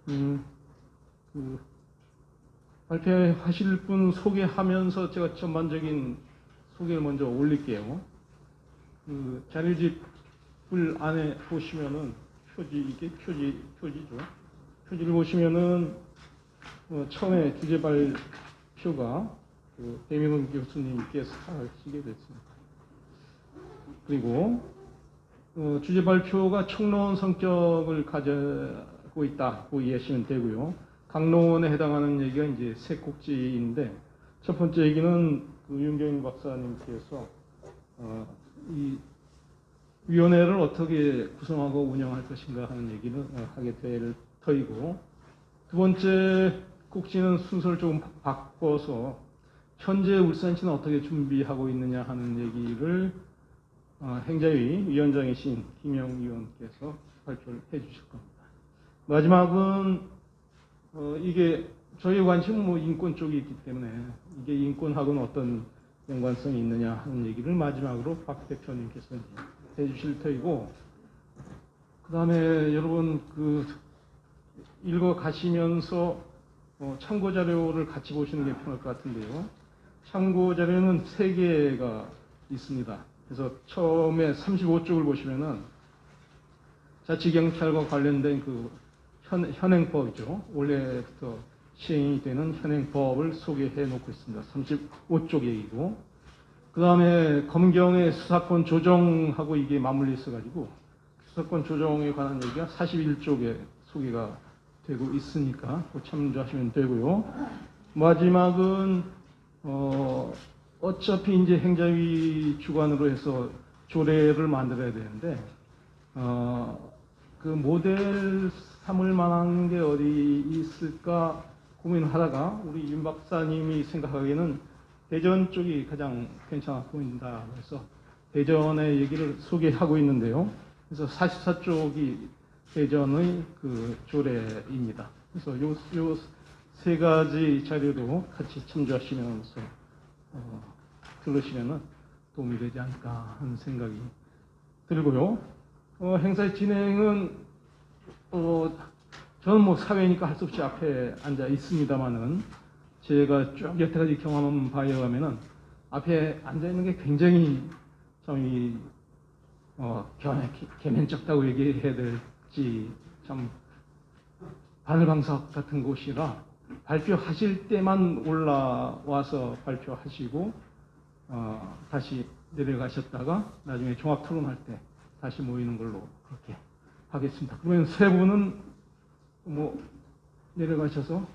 그 발표하실 분 소개하면서 제가 전반적인 소개를 먼저 올릴게요. 그 자료집을 안에 보시면은 이게 표지죠. 표지를 보시면은 처음에 주제 발표가 그 배명훈 교수님께서 하시게 됐습니다. 그리고 주제 발표가 총론 성격을 가지고 있다고 이해하시면 되고요. 강론에 해당하는 얘기가 이제 세 꼭지인데, 첫 번째 얘기는 그 윤경인 박사님께서 이 위원회를 어떻게 구성하고 운영할 것인가 하는 얘기를 하게 될 터이고, 두 번째 꼭지는 순서를 조금 바꿔서 현재 울산시는 어떻게 준비하고 있느냐 하는 얘기를 행자위 위원장이신 김영 의원께서 발표를 해 주실 겁니다. 마지막은 이게 저희의 관심은 뭐 인권 쪽이 있기 때문에 이게 인권하고는 어떤 연관성이 있느냐 하는 얘기를 마지막으로 박 대표님께서 해 주실 터이고, 그 다음에 여러분 그 읽어 가시면서 참고 자료를 같이 보시는 게 편할 것 같은데요. 참고 자료는 3개가 있습니다. 그래서 처음에 35쪽을 보시면은 자치경찰과 관련된 그 현행법이죠. 올해부터 시행이 되는 현행법을 소개해 놓고 있습니다. 35쪽 얘기고, 그 다음에 검경의 수사권 조정하고 이게 맞물려 있어가지고 수사권 조정에 관한 얘기가 41쪽에 소개가 되고 있으니까 참조하시면 되고요. 마지막은 어차피 이제 행자위 주관으로 해서 조례를 만들어야 되는데 그 모델 삼을 만한 게 어디 있을까 고민을 하다가 우리 윤 박사님이 생각하기에는 대전 쪽이 가장 괜찮아 보인다. 그래서 대전의 얘기를 소개하고 있는데요. 그래서 44쪽이 대전의 그 조례입니다. 그래서 요 세 가지 자료도 같이 참조하시면서 들으시면은 도움이 되지 않을까 하는 생각이 들고요. 행사의 진행은 저는 뭐 사회니까 할 수 없이 앞에 앉아 있습니다만은 제가 쭉 여태까지 경험한 바에 의하면은 앞에 앉아 있는 게 굉장히 좀 개면적다고 얘기해야 될지 참 바늘방석 같은 곳이라 발표하실 때만 올라와서 발표하시고 다시 내려가셨다가 나중에 종합 토론할 때 다시 모이는 걸로 그렇게 하겠습니다. 그러면 세 분은 뭐 내려가셔서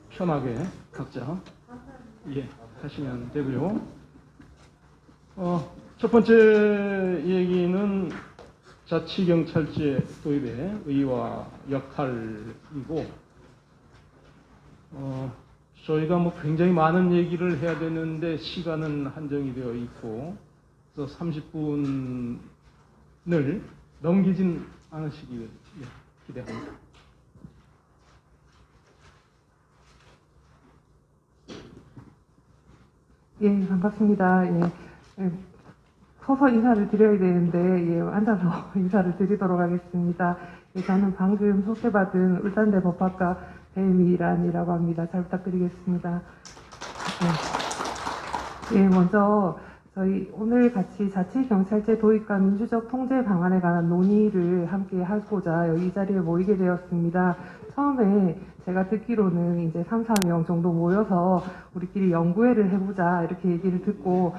편하게 각자 하시면 되고요. 첫 번째 얘기는 자치경찰제 도입의 의의와 역할이고, 저희가 뭐 굉장히 많은 얘기를 해야 되는데 시간은 한정이 되어 있고, 그래서 30분을 넘기진 않으시길 기대합니다. 예, 반갑습니다. 서서 인사를 드려야 되는데, 앉아서 인사를 드리도록 하겠습니다. 저는 방금 소개받은 울산대 법학과 배미란이라고 합니다. 잘 부탁드리겠습니다. 먼저 저희 오늘 같이 자치경찰제 도입과 민주적 통제 방안에 관한 논의를 함께 하고자 여기 이 자리에 모이게 되었습니다. 처음에 제가 듣기로는 이제 3, 4명 정도 모여서 우리끼리 연구회를 해보자 이렇게 얘기를 듣고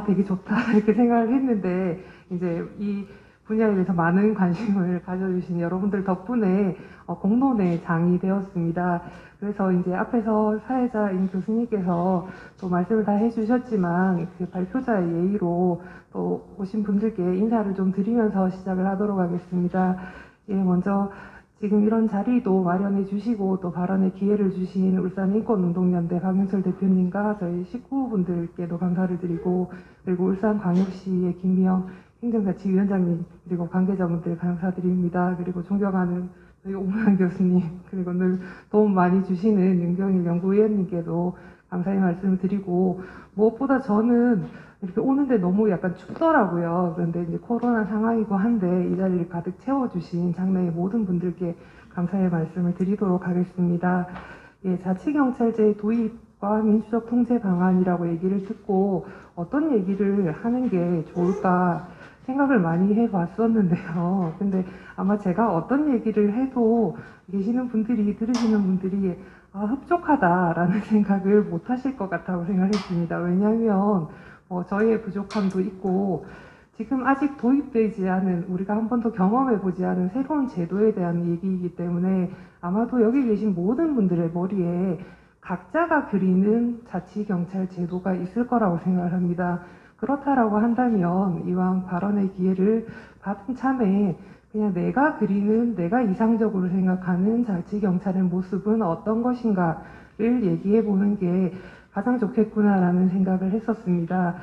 되게 좋다 이렇게 생각을 했는데, 이제 이 분야에 대해서 많은 관심을 가져주신 여러분들 덕분에 공론의 장이 되었습니다. 그래서 이제 앞에서 사회자인 교수님께서 또 말씀을 다 해주셨지만 그 발표자의 예의로 또 오신 분들께 인사를 좀 드리면서 시작을 하도록 하겠습니다. 먼저 지금 이런 자리도 마련해 주시고 또 발언의 기회를 주신 울산인권운동연대 박윤철 대표님과 저희 식구분들께도 감사를 드리고, 그리고 울산광역시의 김미영 행정자치위원장님 그리고 관계자분들 감사드립니다. 그리고 존경하는 저희 오문환 교수님, 그리고 늘 도움 많이 주시는 윤경일 연구위원님께도 감사의 말씀을 드리고, 무엇보다 저는 이렇게 오는데 너무 약간 춥더라고요. 그런데 이제 코로나 상황이고 한데 이 자리를 가득 채워주신 장내의 모든 분들께 감사의 말씀을 드리도록 하겠습니다. 예, 자치경찰제 도입과 민주적 통제 방안이라고 얘기를 듣고 어떤 얘기를 하는 게 좋을까 생각을 많이 해봤었는데요. 근데 아마 제가 어떤 얘기를 해도 계시는 분들이, 들으시는 분들이 흡족하다라는 생각을 못 하실 것 같다고 생각했습니다. 왜냐하면 저희의 부족함도 있고 지금 아직 도입되지 않은, 우리가 한 번도 경험해보지 않은 새로운 제도에 대한 얘기이기 때문에 아마도 여기 계신 모든 분들의 머리에 각자가 그리는 자치경찰 제도가 있을 거라고 생각을 합니다. 그렇다라고 한다면 이왕 발언의 기회를 받은 참에 그냥 내가 그리는, 내가 이상적으로 생각하는 자치경찰의 모습은 어떤 것인가를 얘기해보는 게 가장 좋겠구나라는 생각을 했었습니다.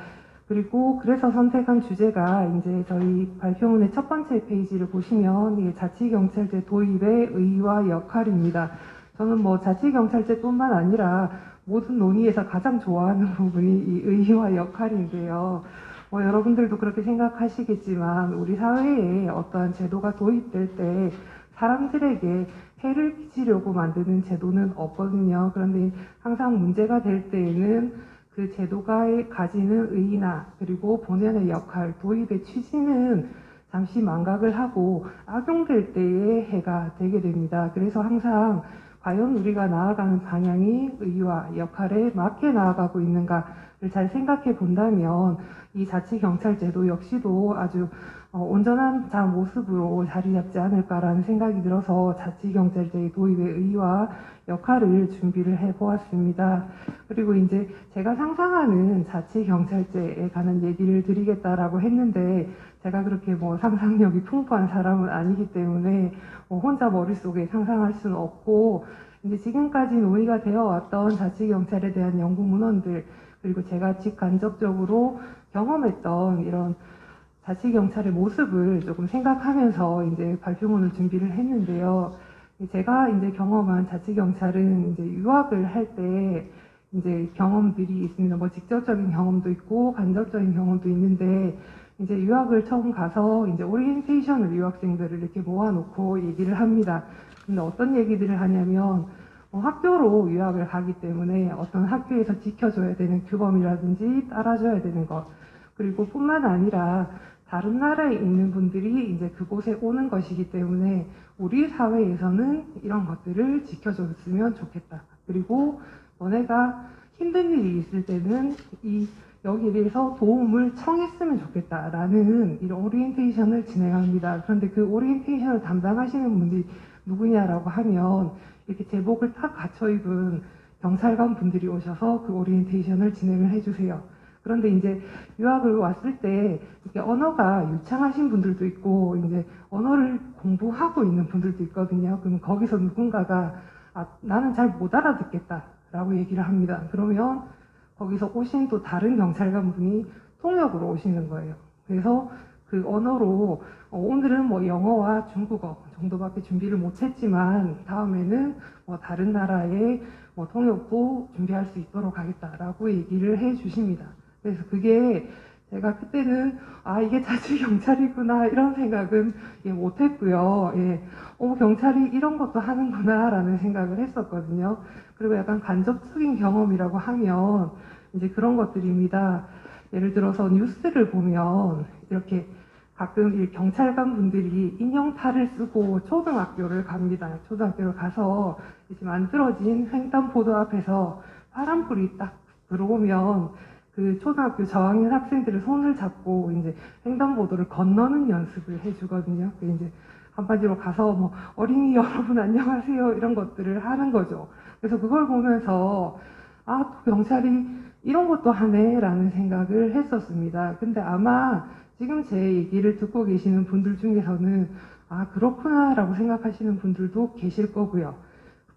그리고 그래서 선택한 주제가 이제 저희 발표문의 첫 번째 페이지를 보시면 이 자치경찰제 도입의 의의와 역할입니다. 저는 자치경찰제뿐만 아니라 모든 논의에서 가장 좋아하는 부분이 이 의의와 역할인데요. 여러분들도 그렇게 생각하시겠지만 우리 사회에 어떠한 제도가 도입될 때 사람들에게 해를 끼치려고 만드는 제도는 없거든요. 그런데 항상 문제가 될 때에는 그 제도가 가지는 의의나 그리고 본연의 역할, 도입의 취지는 잠시 망각을 하고 악용될 때의 해가 되게 됩니다. 그래서 항상 과연 우리가 나아가는 방향이 의의와 역할에 맞게 나아가고 있는가를 잘 생각해 본다면 이 자치경찰제도 역시도 아주 온전한 모습으로 자리 잡지 않을까라는 생각이 들어서 자치경찰제의 도입의 의의와 역할을 준비를 해보았습니다. 그리고 이제 제가 상상하는 자치경찰제에 관한 얘기를 드리겠다라고 했는데 제가 그렇게 상상력이 풍부한 사람은 아니기 때문에 혼자 머릿속에 상상할 수는 없고 이제 지금까지 논의가 되어 왔던 자치경찰에 대한 연구 문헌들 그리고 제가 직간접적으로 경험했던 이런 자치경찰의 모습을 조금 생각하면서 이제 발표문을 준비를 했는데요. 제가 이제 경험한 자치경찰은 이제 유학을 할 때 이제 경험들이 있습니다. 직접적인 경험도 있고 간접적인 경험도 있는데 이제 유학을 처음 가서 이제 오리엔테이션을 유학생들을 이렇게 모아놓고 얘기를 합니다. 근데 어떤 얘기들을 하냐면 학교로 유학을 가기 때문에 어떤 학교에서 지켜줘야 되는 규범이라든지 따라줘야 되는 것 그리고 뿐만 아니라 다른 나라에 있는 분들이 이제 그곳에 오는 것이기 때문에 우리 사회에서는 이런 것들을 지켜줬으면 좋겠다. 그리고 너네가 힘든 일이 있을 때는 여기에 대해서 도움을 청했으면 좋겠다라는 이런 오리엔테이션을 진행합니다. 그런데 그 오리엔테이션을 담당하시는 분들이 누구냐라고 하면 이렇게 제복을 딱 갖춰 입은 경찰관 분들이 오셔서 그 오리엔테이션을 진행을 해주세요. 그런데 이제 유학을 왔을 때 이렇게 언어가 유창하신 분들도 있고 이제 언어를 공부하고 있는 분들도 있거든요. 그럼 거기서 누군가가 나는 잘 못 알아듣겠다라고 얘기를 합니다. 그러면 거기서 오신 또 다른 경찰관 분이 통역으로 오시는 거예요. 그래서 그 언어로 오늘은 영어와 중국어 정도밖에 준비를 못했지만 다음에는 다른 나라의 통역도 준비할 수 있도록 하겠다라고 얘기를 해주십니다. 그래서 그게 제가 그때는 이게 자치경찰이구나 이런 생각은 못했고요. 경찰이 이런 것도 하는구나 라는 생각을 했었거든요. 그리고 약간 간접적인 경험이라고 하면 이제 그런 것들입니다. 예를 들어서 뉴스를 보면 이렇게 가끔 이 경찰관 분들이 인형탈을 쓰고 초등학교를 갑니다. 초등학교를 가서 이제 만들어진 횡단보도 앞에서 파란불이 딱 들어오면 그 초등학교 저학년 학생들의 손을 잡고 이제 횡단보도를 건너는 연습을 해주거든요. 이제 한마디로 가서 어린이 여러분 안녕하세요 이런 것들을 하는 거죠. 그래서 그걸 보면서 또 경찰이 이런 것도 하네 라는 생각을 했었습니다. 근데 아마 지금 제 얘기를 듣고 계시는 분들 중에서는 그렇구나 라고 생각하시는 분들도 계실 거고요.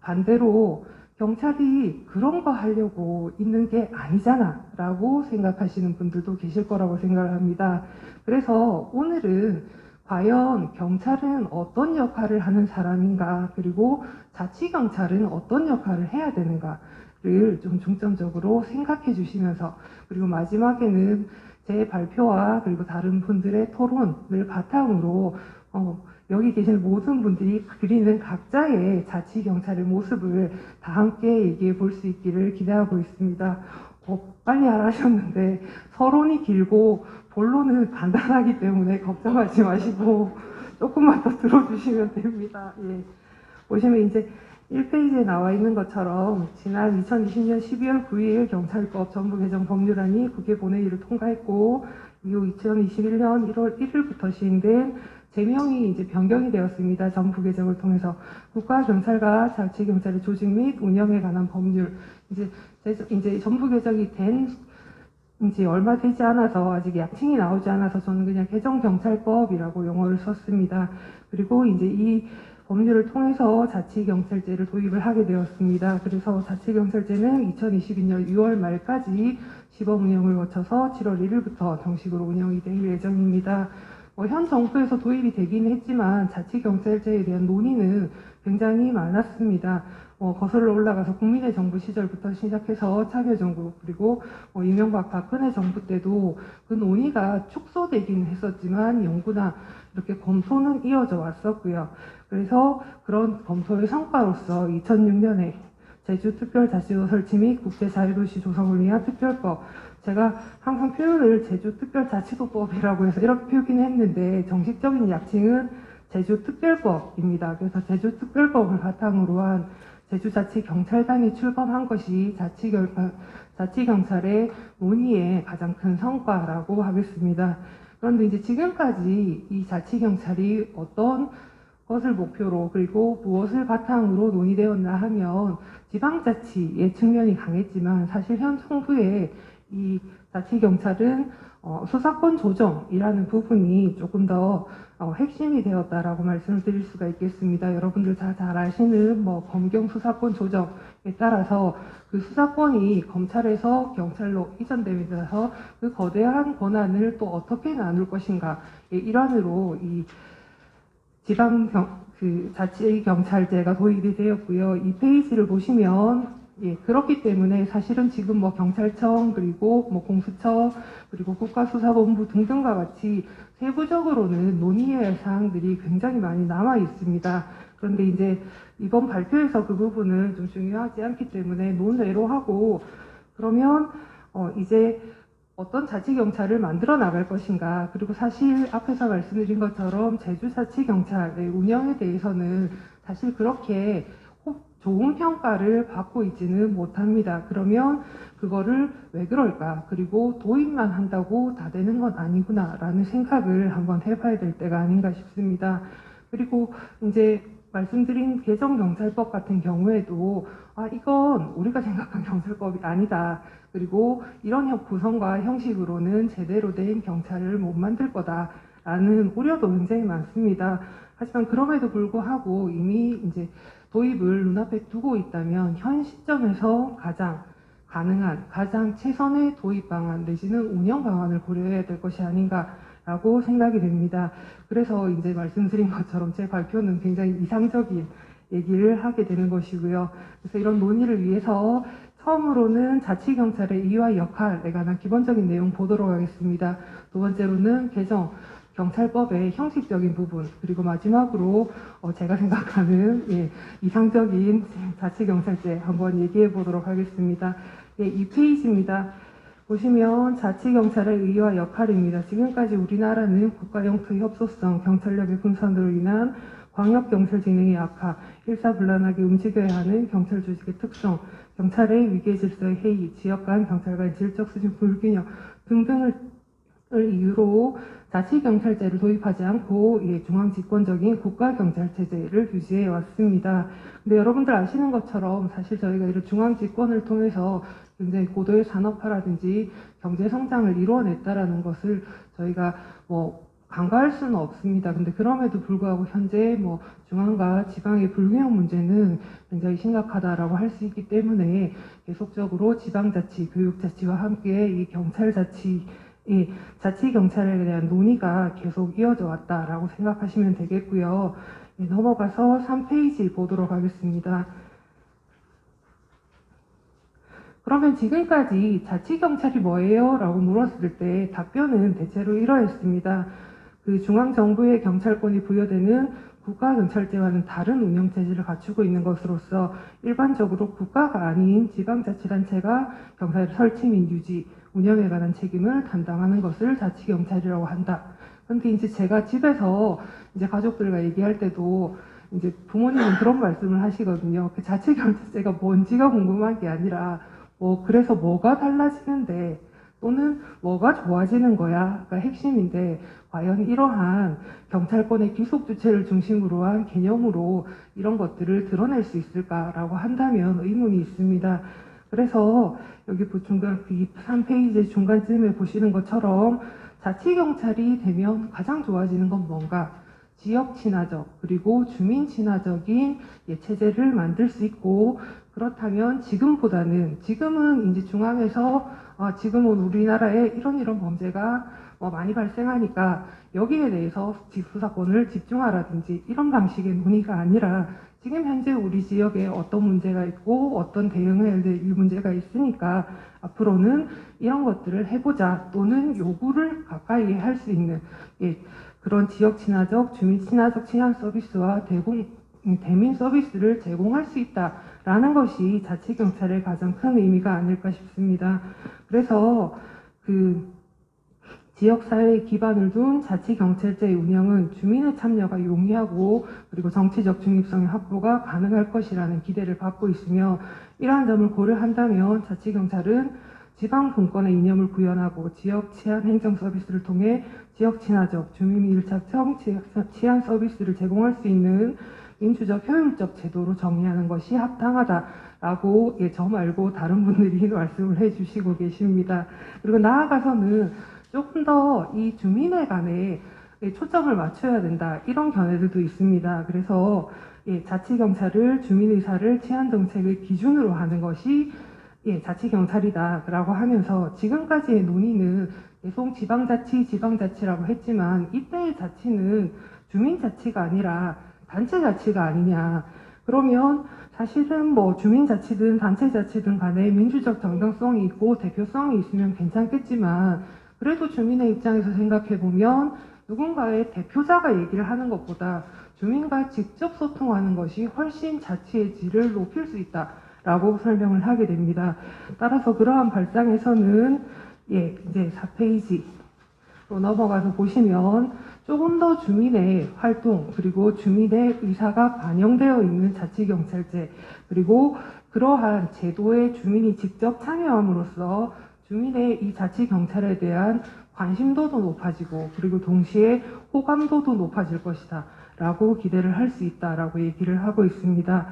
반대로 경찰이 그런 거 하려고 있는 게 아니잖아 라고 생각하시는 분들도 계실 거라고 생각을 합니다. 그래서 오늘은 과연 경찰은 어떤 역할을 하는 사람인가 그리고 자치경찰은 어떤 역할을 해야 되는가를 좀 중점적으로 생각해 주시면서 그리고 마지막에는 제 발표와 그리고 다른 분들의 토론을 바탕으로 여기 계신 모든 분들이 그리는 각자의 자치경찰의 모습을 다 함께 얘기해 볼 수 있기를 기대하고 있습니다. 빨리 하셨는데 서론이 길고 본론은 간단하기 때문에 걱정하지 마시고 조금만 더 들어주시면 됩니다. 예. 보시면 이제 1페이지에 나와 있는 것처럼 지난 2020년 12월 9일 경찰법 전부 개정 법률안이 국회 본회의를 통과했고 이후 2021년 1월 1일부터 시행된 제명이 이제 변경이 되었습니다. 전부 개정을 통해서 국가경찰과 자치경찰의 조직 및 운영에 관한 법률 이제 전부 개정이 된 이제 얼마 되지 않아서 아직 약칭이 나오지 않아서 저는 그냥 개정경찰법이라고 용어를 썼습니다. 그리고 이제 이 법률을 통해서 자치경찰제를 도입을 하게 되었습니다. 그래서 자치경찰제는 2022년 6월 말까지 시범 운영을 거쳐서 7월 1일부터 정식으로 운영이 될 예정입니다. 현 정부에서 도입이 되긴 했지만 자치경찰제에 대한 논의는 굉장히 많았습니다. 거슬러 올라가서 국민의 정부 시절부터 시작해서 참여정부 그리고 이명박 박근혜 정부 때도 그 논의가 축소되긴 했었지만 연구나 이렇게 검토는 이어져 왔었고요. 그래서 그런 검토의 성과로서 2006년에 제주특별자치도 설치 및 국제자유도시 조성을 위한 특별법 제가 항상 표현을 제주특별자치도법이라고 해서 이렇게 표기는 했는데 정식적인 약칭은 제주특별법입니다. 그래서 제주특별법을 바탕으로 한 제주자치경찰단이 출범한 것이 자치경찰의 논의의 가장 큰 성과라고 하겠습니다. 그런데 이제 지금까지 이 자치경찰이 어떤 것을 목표로 그리고 무엇을 바탕으로 논의되었나 하면 지방자치의 측면이 강했지만 사실 현 정부의 이 자치경찰은 수사권 조정이라는 부분이 조금 더 핵심이 되었다라고 말씀을 드릴 수가 있겠습니다. 여러분들 다 잘 아시는 검경 수사권 조정에 따라서 그 수사권이 검찰에서 경찰로 이전되면서 그 거대한 권한을 또 어떻게 나눌 것인가의 일환으로 이 자치경찰제가 도입이 되었고요. 이 페이지를 보시면 그렇기 때문에 사실은 지금 경찰청 그리고 공수처 그리고 국가수사본부 등등과 같이 세부적으로는 논의해야 할 사항들이 굉장히 많이 남아 있습니다. 그런데 이제 이번 발표에서 그 부분은 좀 중요하지 않기 때문에 논외로 하고 그러면 이제 어떤 자치경찰을 만들어 나갈 것인가 그리고 사실 앞에서 말씀드린 것처럼 제주자치경찰의 운영에 대해서는 사실 그렇게 좋은 평가를 받고 있지는 못합니다. 그러면 그거를 왜 그럴까? 그리고 도입만 한다고 다 되는 건 아니구나 라는 생각을 한번 해봐야 될 때가 아닌가 싶습니다. 그리고 이제 말씀드린 개정경찰법 같은 경우에도 이건 우리가 생각한 경찰법이 아니다. 그리고 이런 구성과 형식으로는 제대로 된 경찰을 못 만들 거다라는 우려도 굉장히 많습니다. 하지만 그럼에도 불구하고 이미 이제 도입을 눈앞에 두고 있다면 현 시점에서 가장 가능한 가장 최선의 도입 방안 내지는 운영 방안을 고려해야 될 것이 아닌가라고 생각이 됩니다. 그래서 이제 말씀드린 것처럼 제 발표는 굉장히 이상적인 얘기를 하게 되는 것이고요. 그래서 이런 논의를 위해서 처음으로는 자치경찰의 이와 역할에 관한 기본적인 내용 보도록 하겠습니다. 두 번째로는 개정 경찰법의 형식적인 부분 그리고 마지막으로 제가 생각하는 이상적인 자치경찰제 한번 얘기해 보도록 하겠습니다. 이 페이지입니다. 보시면 자치경찰의 의의와 역할입니다. 지금까지 우리나라는 국가 영토 협소성, 경찰력의 분산으로 인한 광역경찰 진행의 악화, 일사불란하게 움직여야 하는 경찰 조직의 특성, 경찰의 위계 질서의 해이, 지역 간 경찰 간 질적 수준 불균형 등등을 이유로 자치경찰제를 도입하지 않고 중앙집권적인 국가경찰체제를 유지해 왔습니다. 근데 여러분들 아시는 것처럼 사실 저희가 이런 중앙집권을 통해서 굉장히 고도의 산업화라든지 경제성장을 이루어냈다라는 것을 저희가 간과할 수는 없습니다. 근데 그럼에도 불구하고 현재 중앙과 지방의 불균형 문제는 굉장히 심각하다라고 할 수 있기 때문에 계속적으로 지방자치, 교육자치와 함께 이 경찰자치 자치경찰에 대한 논의가 계속 이어져 왔다라고 생각하시면 되겠고요. 넘어가서 3페이지 보도록 하겠습니다. 그러면 지금까지 자치경찰이 뭐예요? 라고 물었을 때 답변은 대체로 이러했습니다. 그 중앙정부의 경찰권이 부여되는 국가경찰제와는 다른 운영체제를 갖추고 있는 것으로서 일반적으로 국가가 아닌 지방자치단체가 경찰 설치 및 유지, 운영에 관한 책임을 담당하는 것을 자치경찰이라고 한다. 근데 이제 제가 집에서 이제 가족들과 얘기할 때도 이제 부모님은 그런 말씀을 하시거든요. 그 자치경찰제가 뭔지가 궁금한 게 아니라 그래서 뭐가 달라지는데 또는 뭐가 좋아지는 거야. 가 핵심인데 과연 이러한 경찰권의 귀속 주체를 중심으로 한 개념으로 이런 것들을 드러낼 수 있을까라고 한다면 의문이 있습니다. 그래서 여기 중간 3페이지 중간쯤에 보시는 것처럼 자치경찰이 되면 가장 좋아지는 건 뭔가? 지역 친화적 그리고 주민 친화적인 체제를 만들 수 있고 그렇다면 지금은 이제 중앙에서 지금은 우리나라에 이런 범죄가 많이 발생하니까 여기에 대해서 수사권을 집중하라든지 이런 방식의 논의가 아니라 지금 현재 우리 지역에 어떤 문제가 있고 어떤 대응해야 될 문제가 있으니까 앞으로는 이런 것들을 해보자 또는 요구를 가까이 할 수 있는 그런 지역 친화적, 주민 친화적 치안 서비스와 대민 서비스를 제공할 수 있다라는 것이 자치경찰의 가장 큰 의미가 아닐까 싶습니다. 그래서 그 지역사회에 기반을 둔 자치경찰제의 운영은 주민의 참여가 용이하고 그리고 정치적 중립성의 확보가 가능할 것이라는 기대를 받고 있으며 이러한 점을 고려한다면 자치경찰은 지방 분권의 이념을 구현하고 지역 치안 행정 서비스를 통해 지역 친화적, 주민 밀착형 치안 서비스를 제공할 수 있는 민주적 효율적 제도로 정의하는 것이 합당하다라고 저 말고 다른 분들이 말씀을 해주시고 계십니다. 그리고 나아가서는 조금 더 이 주민에 관해 초점을 맞춰야 된다 이런 견해들도 있습니다. 그래서 자치경찰을 주민의사를 치안정책의 기준으로 하는 것이 자치경찰이다라고 하면서 지금까지의 논의는 계속 지방자치라고 했지만 이때의 자치는 주민자치가 아니라 단체자치가 아니냐. 그러면 사실은 주민자치든 단체자치든 간에 민주적 정당성이 있고 대표성이 있으면 괜찮겠지만 그래도 주민의 입장에서 생각해보면 누군가의 대표자가 얘기를 하는 것보다 주민과 직접 소통하는 것이 훨씬 자치의 질을 높일 수 있다라고 설명을 하게 됩니다. 따라서 그러한 발상에서는 이제 4페이지로 넘어가서 보시면 조금 더 주민의 활동 그리고 주민의 의사가 반영되어 있는 자치경찰제 그리고 그러한 제도에 주민이 직접 참여함으로써 주민의 이 자치경찰에 대한 관심도도 높아지고 그리고 동시에 호감도도 높아질 것이다 라고 기대를 할 수 있다라고 얘기를 하고 있습니다.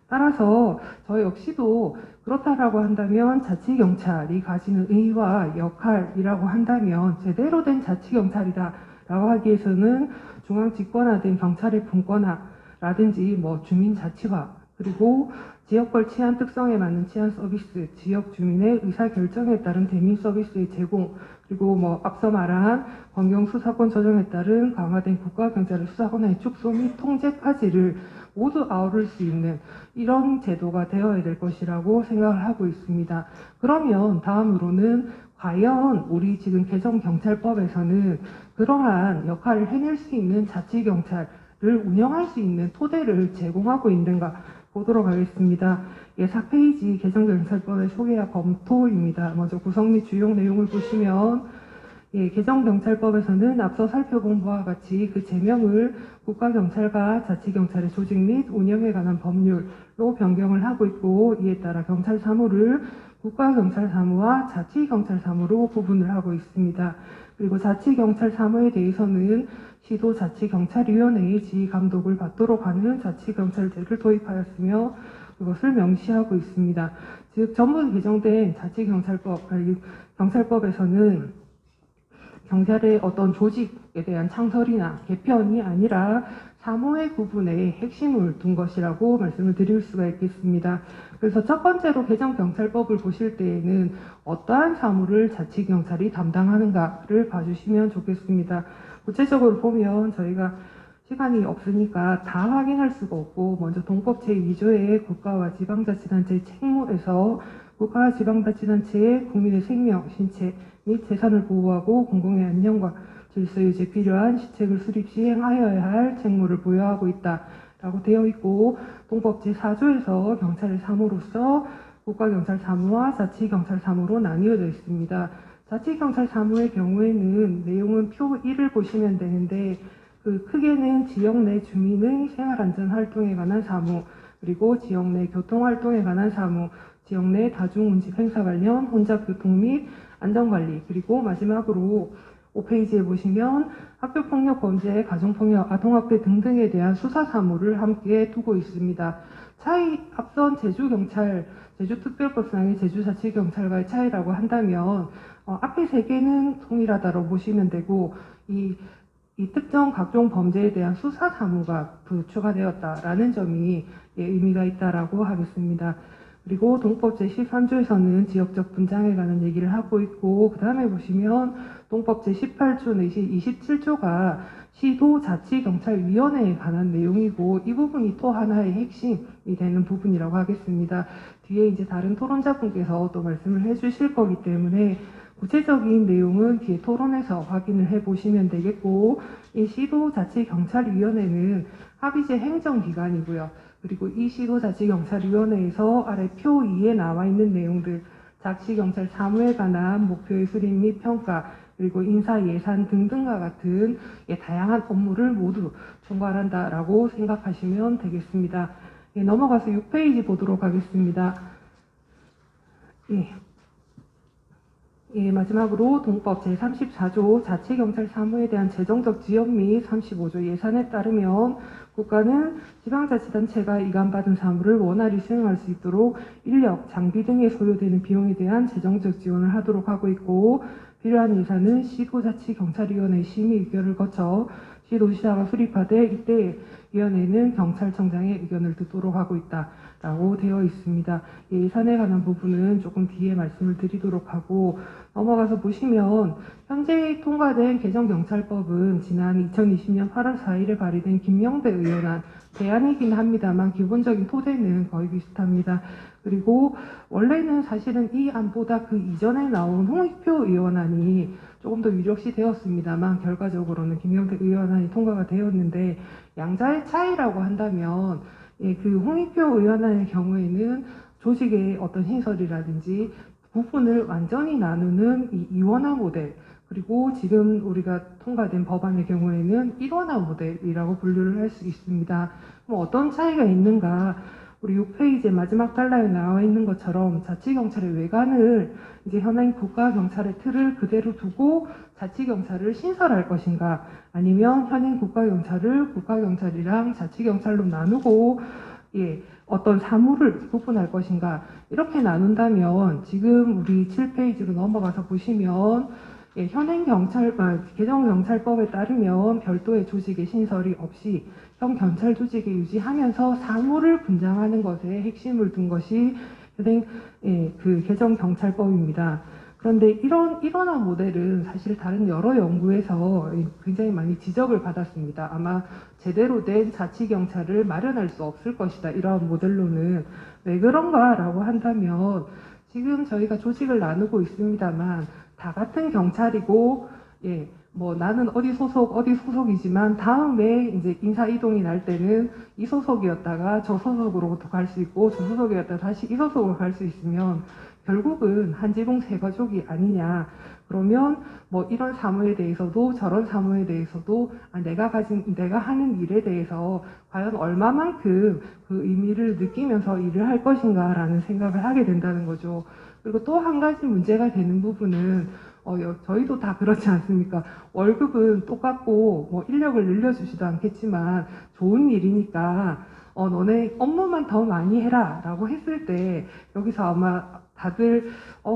따라서 저 역시도 그렇다라고 한다면 자치경찰이 가지는 의의와 역할이라고 한다면 제대로 된 자치경찰이다 라고 하기 위해서는 중앙집권화된 경찰의 분권화라든지 주민자치화 그리고 지역별 치안 특성에 맞는 치안 서비스, 지역 주민의 의사결정에 따른 대민 서비스의 제공 그리고 앞서 말한 검경 수사권 조정에 따른 강화된 국가경찰의 수사권의 축소 및 통제까지를 모두 아우를 수 있는 이런 제도가 되어야 될 것이라고 생각을 하고 있습니다. 그러면 다음으로는 과연 우리 지금 개정경찰법에서는 그러한 역할을 해낼 수 있는 자치경찰을 운영할 수 있는 토대를 제공하고 있는가 보도록 하겠습니다. 4페이지 개정경찰법의 소개와 검토입니다. 먼저 구성 및 주요 내용을 보시면 개정경찰법에서는 앞서 살펴본 바와 같이 그 제명을 국가경찰과 자치경찰의 조직 및 운영에 관한 법률로 변경을 하고 있고 이에 따라 경찰사무를 국가경찰사무와 자치경찰사무로 구분을 하고 있습니다. 그리고 자치경찰사무에 대해서는 시도자치경찰위원회의 지휘감독을 받도록 하는 자치경찰제를 도입하였으며 그것을 명시하고 있습니다. 즉 전부 개정된 경찰법에서는 경찰의 어떤 조직에 대한 창설이나 개편이 아니라 사무의 구분에 핵심을 둔 것이라고 말씀을 드릴 수가 있겠습니다. 그래서 첫 번째로 개정경찰법을 보실 때에는 어떠한 사무를 자치경찰이 담당하는가를 봐주시면 좋겠습니다. 구체적으로 보면 저희가 시간이 없으니까 다 확인할 수가 없고 먼저 동법 제2조의 국가와 지방자치단체의 책무에서 국가와 지방자치단체의 국민의 생명, 신체 및 재산을 보호하고 공공의 안녕과 질서 유지에 필요한 시책을 수립 시행하여야 할 책무를 부여하고 있다라고 되어 있고, 동법 제4조에서 경찰의 사무로서 국가경찰 사무와 자치경찰 사무로 나뉘어져 있습니다. 자치경찰 사무의 경우에는 내용은 표 1을 보시면 되는데, 그 크게는 지역 내 주민의 생활안전 활동에 관한 사무, 그리고 지역 내 교통활동에 관한 사무, 지역 내 다중운집 행사 관련 혼잡교통 및 안전관리, 그리고 마지막으로 5페이지에 보시면 학교폭력 범죄, 가정폭력, 아동학대 등등에 대한 수사 사무를 함께 두고 있습니다. 앞선 제주경찰, 제주특별법상의 제주자치경찰과의 차이라고 한다면 앞에 세 개는 동일하다고 보시면 되고, 이 특정 각종 범죄에 대한 수사 사무가 추가되었다라는 점이 의미가 있다라고 하겠습니다. 그리고 동법 제13조에서는 지역적 분장에 관한 얘기를 하고 있고, 그 다음에 보시면 동법 제18조 내지 27조가 시도자치경찰위원회에 관한 내용이고, 이 부분이 또 하나의 핵심이 되는 부분이라고 하겠습니다. 뒤에 이제 다른 토론자분께서 또 말씀을 해주실 거기 때문에 구체적인 내용은 뒤에 토론에서 확인을 해보시면 되겠고, 이 시도자치경찰위원회는 합의제 행정기관이고요. 그리고 이 시도자치경찰위원회에서 아래 표 2에 나와 있는 내용들, 자치경찰 사무에 관한 목표의 수립 및 평가, 그리고 인사 예산 등등과 같은 다양한 업무를 모두 총괄한다라고 생각하시면 되겠습니다. 넘어가서 6페이지 보도록 하겠습니다. 마지막으로 동법 제34조 자치경찰 사무에 대한 재정적 지원 및 35조 예산에 따르면 국가는 지방자치단체가 이관받은 사무를 원활히 수행할 수 있도록 인력, 장비 등에 소요되는 비용에 대한 재정적 지원을 하도록 하고 있고, 필요한 예산은 시도자치경찰위원회 심의 의결을 거쳐 시도지사가 수립하되, 이때 위원회는 경찰청장의 의견을 듣도록 하고 있다라고 되어 있습니다. 예산에 관한 부분은 조금 뒤에 말씀을 드리도록 하고, 넘어가서 보시면 현재 통과된 개정경찰법은 지난 2020년 8월 4일에 발의된 김명대 의원안 대안이긴 합니다만 기본적인 토대는 거의 비슷합니다. 그리고 원래는 사실은 이 안보다 그 이전에 나온 홍익표 의원안이 조금 더 유력시 되었습니다만 결과적으로는 김명대 의원안이 통과가 되었는데, 양자의 차이라고 한다면 그 홍익표 의원안의 경우에는 조직의 어떤 신설이라든지 부분을 완전히 나누는 이 이원화 모델, 그리고 지금 우리가 통과된 법안의 경우에는 일원화 모델이라고 분류를 할 수 있습니다. 그럼 어떤 차이가 있는가? 우리 6페이지의 마지막 달라에 나와 있는 것처럼 자치경찰의 외관을 이제 현행 국가경찰의 틀을 그대로 두고 자치경찰을 신설할 것인가, 아니면 현행 국가경찰을 국가경찰이랑 자치경찰로 나누고 어떤 사무를 구분할 것인가, 이렇게 나눈다면 지금 우리 7페이지로 넘어가서 보시면 현행 개정경찰법에 따르면 별도의 조직의 신설이 없이 현 경찰 조직에 유지하면서 사무를 분장하는 것에 핵심을 둔 것이 현행 그 개정경찰법입니다. 그런데 이런 일원화 모델은 사실 다른 여러 연구에서 굉장히 많이 지적을 받았습니다. 아마 제대로 된 자치경찰을 마련할 수 없을 것이다, 이러한 모델로는. 왜 그런가라고 한다면 지금 저희가 조직을 나누고 있습니다만 다 같은 경찰이고, 나는 어디 소속이지만 다음에 이제 인사 이동이 날 때는 이 소속이었다가 저 소속으로부터 갈 수 있고, 저 소속이었다가 다시 이 소속으로 갈 수 있으면 결국은 한 지붕 세 가족이 아니냐. 그러면 이런 사무에 대해서도 저런 사무에 대해서도 내가 하는 일에 대해서 과연 얼마만큼 그 의미를 느끼면서 일을 할 것인가라는 생각을 하게 된다는 거죠. 그리고 또 한 가지 문제가 되는 부분은 저희도 다 그렇지 않습니까? 월급은 똑같고 인력을 늘려주지도 않겠지만 좋은 일이니까 너네 업무만 더 많이 해라 라고 했을 때 여기서 아마 다들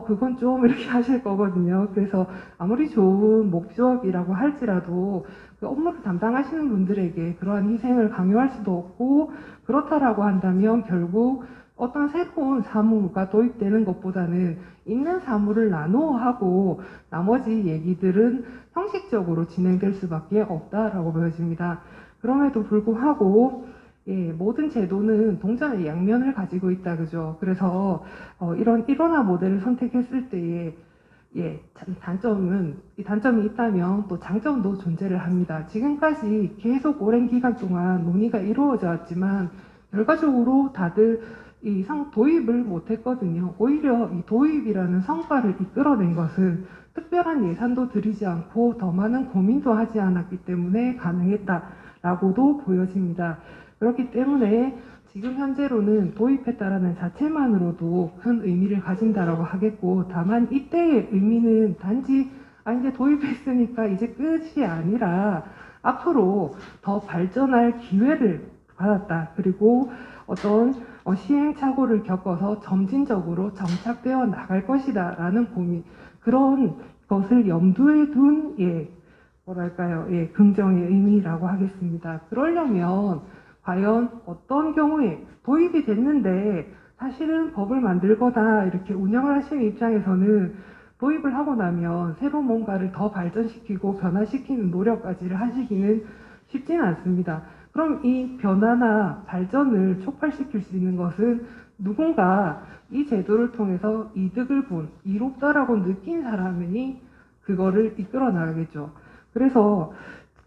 그건 좀 이렇게 하실 거거든요. 그래서 아무리 좋은 목적이라고 할지라도 그 업무를 담당하시는 분들에게 그러한 희생을 강요할 수도 없고, 그렇다라고 한다면 결국 어떤 새로운 사무가 도입되는 것보다는 있는 사무를 나누어 하고 나머지 얘기들은 형식적으로 진행될 수밖에 없다라고 보여집니다. 그럼에도 불구하고 모든 제도는 동전의 양면을 가지고 있다, 그죠? 그래서 이런 일원화 모델을 선택했을 때에 이 단점이 있다면 또 장점도 존재를 합니다. 지금까지 계속 오랜 기간 동안 논의가 이루어져 왔지만 결과적으로 다들 도입을 못했거든요. 오히려 이 도입이라는 성과를 이끌어낸 것은 특별한 예산도 들이지 않고 더 많은 고민도 하지 않았기 때문에 가능했다라고도 보여집니다. 그렇기 때문에 지금 현재로는 도입했다라는 자체만으로도 큰 의미를 가진다라고 하겠고, 다만 이때의 의미는 단지 이제 도입했으니까 이제 끝이 아니라 앞으로 더 발전할 기회를 받았다. 그리고 어떤 시행착오를 겪어서 점진적으로 정착되어 나갈 것이다 라는 고민, 그런 것을 염두에 둔 긍정의 의미라고 하겠습니다. 그러려면 과연 어떤 경우에 도입이 됐는데 사실은 법을 만들거나 이렇게 운영을 하시는 입장에서는 도입을 하고 나면 새로 뭔가를 더 발전시키고 변화시키는 노력까지를 하시기는 쉽지는 않습니다. 그럼 이 변화나 발전을 촉발시킬 수 있는 것은 누군가 이 제도를 통해서 이득을 본, 이롭다라고 느낀 사람이 그거를 이끌어 나가겠죠. 그래서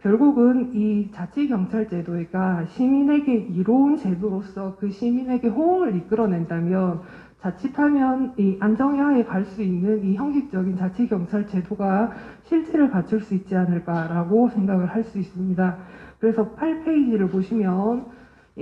결국은 이 자치경찰제도가 시민에게 이로운 제도로서 그 시민에게 호응을 이끌어낸다면 자칫하면 이 안정화에 갈 수 있는 이 형식적인 자치경찰제도가 실체를 갖출 수 있지 않을까라고 생각을 할 수 있습니다. 그래서 8페이지를 보시면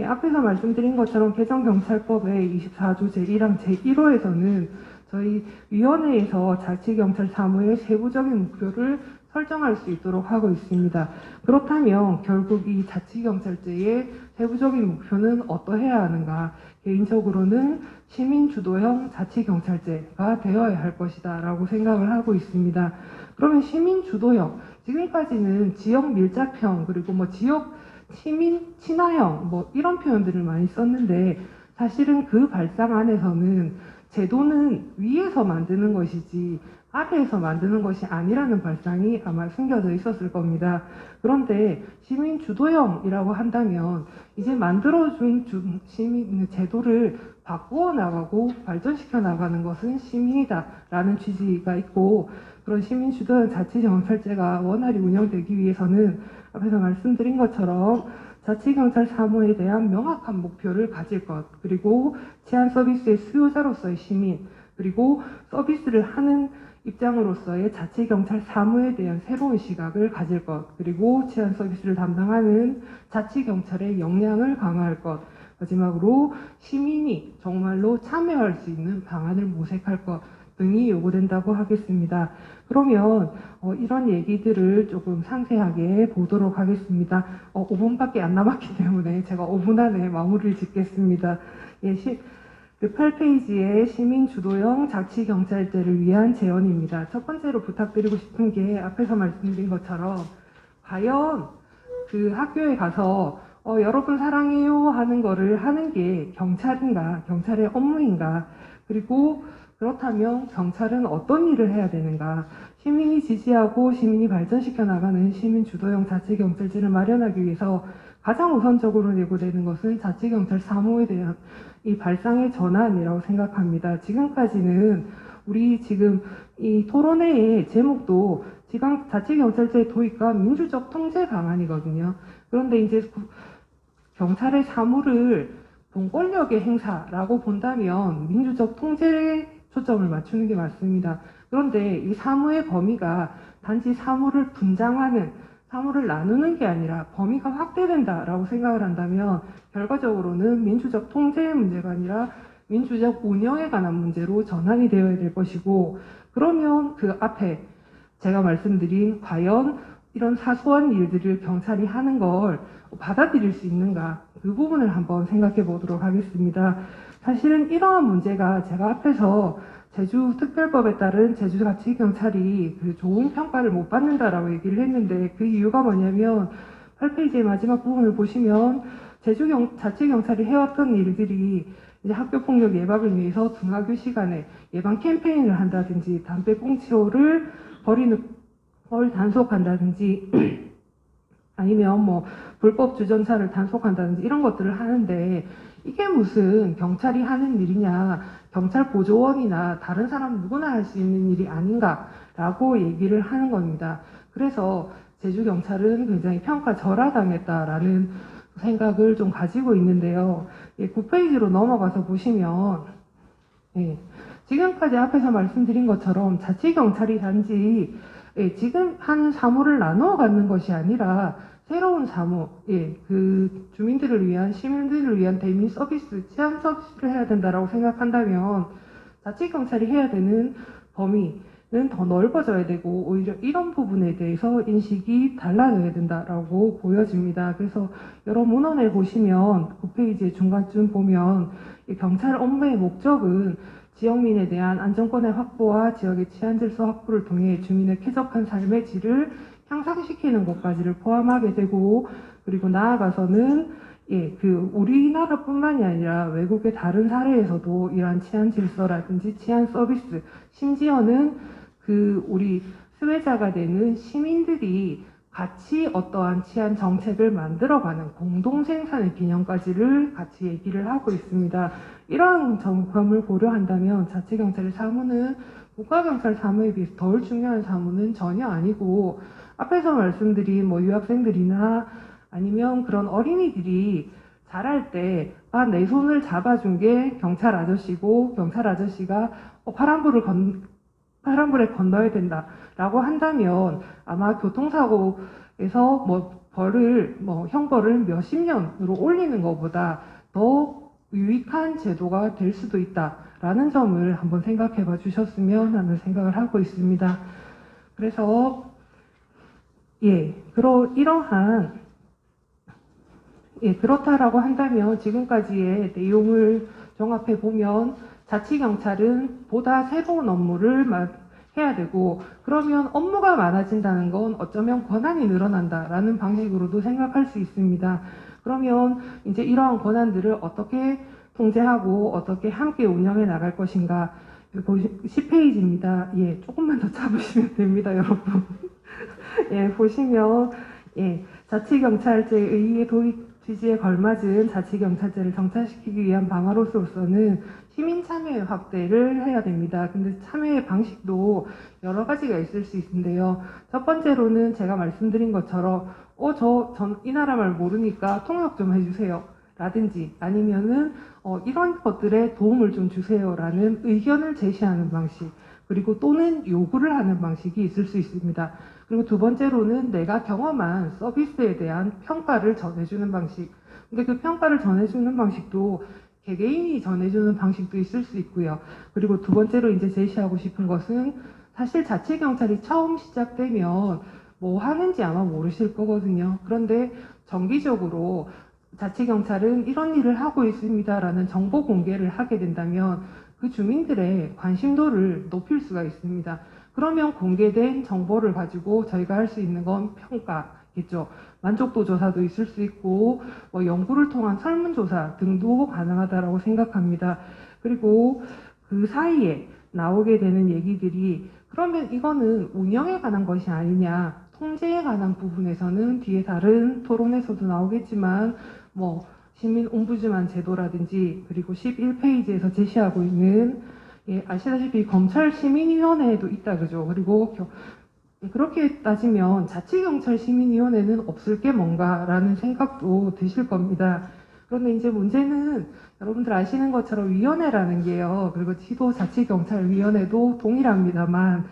앞에서 말씀드린 것처럼 개정경찰법의 24조 제1항 제1호에서는 저희 위원회에서 자치경찰 사무의 세부적인 목표를 설정할 수 있도록 하고 있습니다. 그렇다면 결국 이 자치경찰제의 세부적인 목표는 어떠해야 하는가? 개인적으로는 시민주도형 자치경찰제가 되어야 할 것이다 라고 생각을 하고 있습니다. 그러면 시민주도형, 지금까지는 지역 밀착형, 그리고 지역 시민 친화형, 이런 표현들을 많이 썼는데, 사실은 그 발상 안에서는 제도는 위에서 만드는 것이지 아래에서 만드는 것이 아니라는 발상이 아마 숨겨져 있었을 겁니다. 그런데 시민 주도형이라고 한다면 이제 만들어준 시민 제도를 바꾸어 나가고 발전시켜 나가는 것은 시민이다라는 취지가 있고, 그런 시민 주도형 자치경찰제가 원활히 운영되기 위해서는 앞에서 말씀드린 것처럼 자치경찰 사무에 대한 명확한 목표를 가질 것, 그리고 치안 서비스의 수요자로서의 시민, 그리고 서비스를 하는 입장으로서의 자치경찰 사무에 대한 새로운 시각을 가질 것, 그리고 치안 서비스를 담당하는 자치경찰의 역량을 강화할 것, 마지막으로 시민이 정말로 참여할 수 있는 방안을 모색할 것 등이 요구된다고 하겠습니다. 그러면 이런 얘기들을 조금 상세하게 보도록 하겠습니다. 5분밖에 안 남았기 때문에 제가 5분 안에 마무리를 짓겠습니다. 8페이지의 시민주도형 자치경찰제를 위한 제언입니다. 첫 번째로 부탁드리고 싶은 게 앞에서 말씀드린 것처럼 과연 그 학교에 가서 여러분 사랑해요 하는 거를 하는 게 경찰인가, 경찰의 업무인가, 그리고 그렇다면 경찰은 어떤 일을 해야 되는가, 시민이 지지하고 시민이 발전시켜 나가는 시민주도형 자치경찰제를 마련하기 위해서 가장 우선적으로 요구되는 것은 자치경찰 사무에 대한 이 발상의 전환이라고 생각합니다. 지금까지는 우리 지금 이 토론회의 제목도 자치경찰제 도입과 민주적 통제 방안이거든요. 그런데 이제 경찰의 사무를 공권력의 행사라고 본다면 민주적 통제에 초점을 맞추는 게 맞습니다. 그런데 이 사무의 범위가 단지 사무를 분장하는, 사무를 나누는 게 아니라 범위가 확대된다라고 생각을 한다면 결과적으로는 민주적 통제의 문제가 아니라 민주적 운영에 관한 문제로 전환이 되어야 될 것이고, 그러면 그 앞에 제가 말씀드린 과연 이런 사소한 일들을 경찰이 하는 걸 받아들일 수 있는가, 그 부분을 한번 생각해 보도록 하겠습니다. 사실은 이러한 문제가 제가 앞에서 제주특별법에 따른 제주자치경찰이 그 좋은 평가를 못 받는다라고 얘기를 했는데, 그 이유가 뭐냐면 8페이지의 마지막 부분을 보시면 자치경찰이 해왔던 일들이 이제 학교폭력 예방을 위해서 등하교 시간에 예방 캠페인을 한다든지, 담배꽁초를 버리는 걸 단속한다든지, 아니면 불법 주전차를 단속한다든지 이런 것들을 하는데, 이게 무슨 경찰이 하는 일이냐, 경찰 보조원이나 다른 사람 누구나 할 수 있는 일이 아닌가라고 얘기를 하는 겁니다. 그래서 제주경찰은 굉장히 평가절하당했다라는 생각을 좀 가지고 있는데요. 9페이지로 넘어가서 보시면 지금까지 앞에서 말씀드린 것처럼 자치경찰이 단지 지금 하는 사무를 나누어 갖는 것이 아니라 새로운 사무, 그 주민들을 위한, 시민들을 위한 대민 서비스, 치안 서비스를 해야 된다라고 생각한다면 자치경찰이 해야 되는 범위는 더 넓어져야 되고 오히려 이런 부분에 대해서 인식이 달라져야 된다라고 보여집니다. 그래서 여러 문헌에 보시면 9페이지 중간쯤 보면 이 경찰 업무의 목적은 지역민에 대한 안정권의 확보와 지역의 치안 질서 확보를 통해 주민의 쾌적한 삶의 질을 향상시키는 것까지를 포함하게 되고, 그리고 나아가서는 우리나라뿐만이 아니라 외국의 다른 사례에서도 이러한 치안 질서라든지 치안 서비스, 심지어는 우리 수혜자가 되는 시민들이 같이 어떠한 치안 정책을 만들어가는 공동 생산의 개념까지를 같이 얘기를 하고 있습니다. 이러한 점을 고려한다면 자치경찰의 사무는 국가경찰 사무에 비해서 덜 중요한 사무는 전혀 아니고, 앞에서 말씀드린 유학생들이나 아니면 그런 어린이들이 자랄 때, 내 손을 잡아준 게 경찰 아저씨고, 경찰 아저씨가 파란불에 건너야 된다라고 한다면 아마 교통사고에서 형벌을 몇십 년으로 올리는 것보다 더 유익한 제도가 될 수도 있다라는 점을 한번 생각해 봐 주셨으면 하는 생각을 하고 있습니다. 그래서 그렇다라고 한다면 지금까지의 내용을 종합해 보면 자치경찰은 보다 새로운 업무를 해야 되고, 그러면 업무가 많아진다는 건 어쩌면 권한이 늘어난다라는 방식으로도 생각할 수 있습니다. 그러면 이제 이러한 권한들을 어떻게 통제하고 어떻게 함께 운영해 나갈 것인가. 10페이지입니다. 조금만 더 잡으시면 됩니다, 여러분. 보시면 자치경찰제의 의의 도입 취지에 걸맞은 자치경찰제를 정착시키기 위한 방안으로서는 시민 참여의 확대를 해야 됩니다. 근데 참여의 방식도 여러 가지가 있을 수 있는데요. 첫 번째로는 제가 말씀드린 것처럼 전 이 나라 말 모르니까 통역 좀 해주세요 라든지, 아니면은 이런 것들에 도움을 좀 주세요 라는 의견을 제시하는 방식, 그리고 또는 요구를 하는 방식이 있을 수 있습니다. 그리고 두 번째로는 내가 경험한 서비스에 대한 평가를 전해주는 방식. 근데 그 평가를 전해주는 방식도 개개인이 전해주는 방식도 있을 수 있고요. 그리고 두 번째로 이제 제시하고 싶은 것은, 사실 자치경찰이 처음 시작되면 뭐 하는지 아마 모르실 거거든요. 그런데 정기적으로 자치경찰은 이런 일을 하고 있습니다라는 정보 공개를 하게 된다면 그 주민들의 관심도를 높일 수가 있습니다. 그러면 공개된 정보를 가지고 저희가 할 수 있는 건 평가겠죠. 만족도 조사도 있을 수 있고 연구를 통한 설문조사 등도 가능하다고 생각합니다. 그리고 그 사이에 나오게 되는 얘기들이, 그러면 이거는 운영에 관한 것이 아니냐, 통제에 관한 부분에서는 뒤에 다른 토론에서도 나오겠지만 시민 옴부즈만 제도라든지, 그리고 11페이지에서 제시하고 있는 아시다시피 검찰 시민위원회도 있다 그죠. 그리고 그렇게 따지면 자치경찰 시민위원회는 없을 게 뭔가라는 생각도 드실 겁니다. 그런데 이제 문제는 여러분들 아시는 것처럼 위원회라는 게요, 그리고 지도자치경찰위원회도 동일합니다만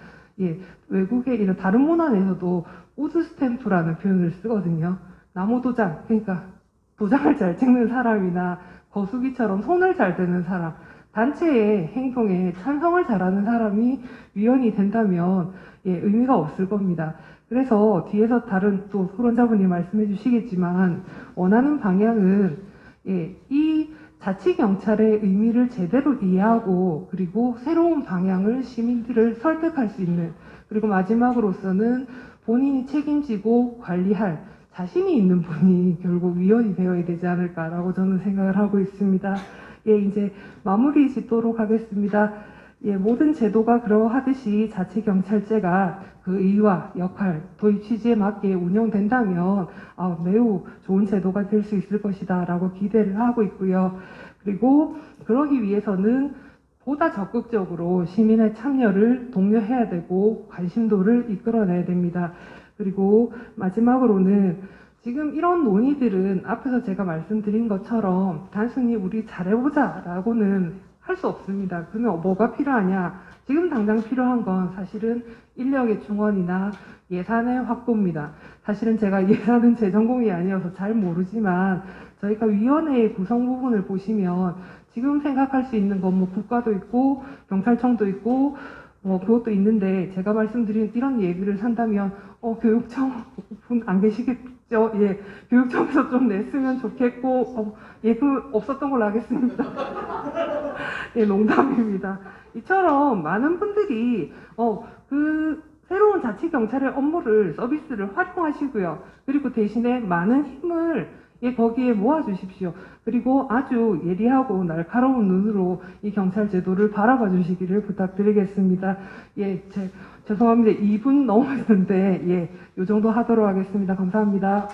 외국의 이런 다른 문헌에서도 우드 스탬프라는 표현을 쓰거든요. 나무 도장, 그러니까 도장을 잘 찍는 사람이나 거수기처럼 손을 잘 대는 사람, 단체의 행동에 찬성을 잘하는 사람이 위원이 된다면 의미가 없을 겁니다. 그래서 뒤에서 다른 또 토론자분이 말씀해 주시겠지만 원하는 방향은 이 자치경찰의 의미를 제대로 이해하고, 그리고 새로운 방향을 시민들을 설득할 수 있는, 그리고 마지막으로서는 본인이 책임지고 관리할 자신이 있는 분이 결국 위원이 되어야 되지 않을까라고 저는 생각을 하고 있습니다. 이제 마무리 짓도록 하겠습니다. 예, 모든 제도가 그러하듯이 자치경찰제가 그 의의와 역할, 도입 취지에 맞게 운영된다면 매우 좋은 제도가 될 수 있을 것이다 라고 기대를 하고 있고요. 그리고 그러기 위해서는 보다 적극적으로 시민의 참여를 독려해야 되고 관심도를 이끌어내야 됩니다. 그리고 마지막으로는 지금 이런 논의들은 앞에서 제가 말씀드린 것처럼 단순히 우리 잘해보자 라고는 할 수 없습니다. 그러면 뭐가 필요하냐? 지금 당장 필요한 건 사실은 인력의 충원이나 예산의 확보입니다. 사실은 제가 예산은 제 전공이 아니어서 잘 모르지만 저희가 위원회의 구성 부분을 보시면 지금 생각할 수 있는 건 뭐 국가도 있고 경찰청도 있고 그것도 있는데 제가 말씀드린 이런 얘기를 한다면 교육청 분 안 계시겠죠? 예, 교육청에서 좀 냈으면 좋겠고 그 없었던 걸로 하겠습니다. 예, 농담입니다. 이처럼 많은 분들이 그 새로운 자치경찰의 업무를 서비스를 활용하시고요. 그리고 대신에 많은 힘을 거기에 모아주십시오. 그리고 아주 예리하고 날카로운 눈으로 이 경찰 제도를 바라봐 주시기를 부탁드리겠습니다. 예, 죄송합니다. 2분 넘었는데 요 정도 하도록 하겠습니다. 감사합니다.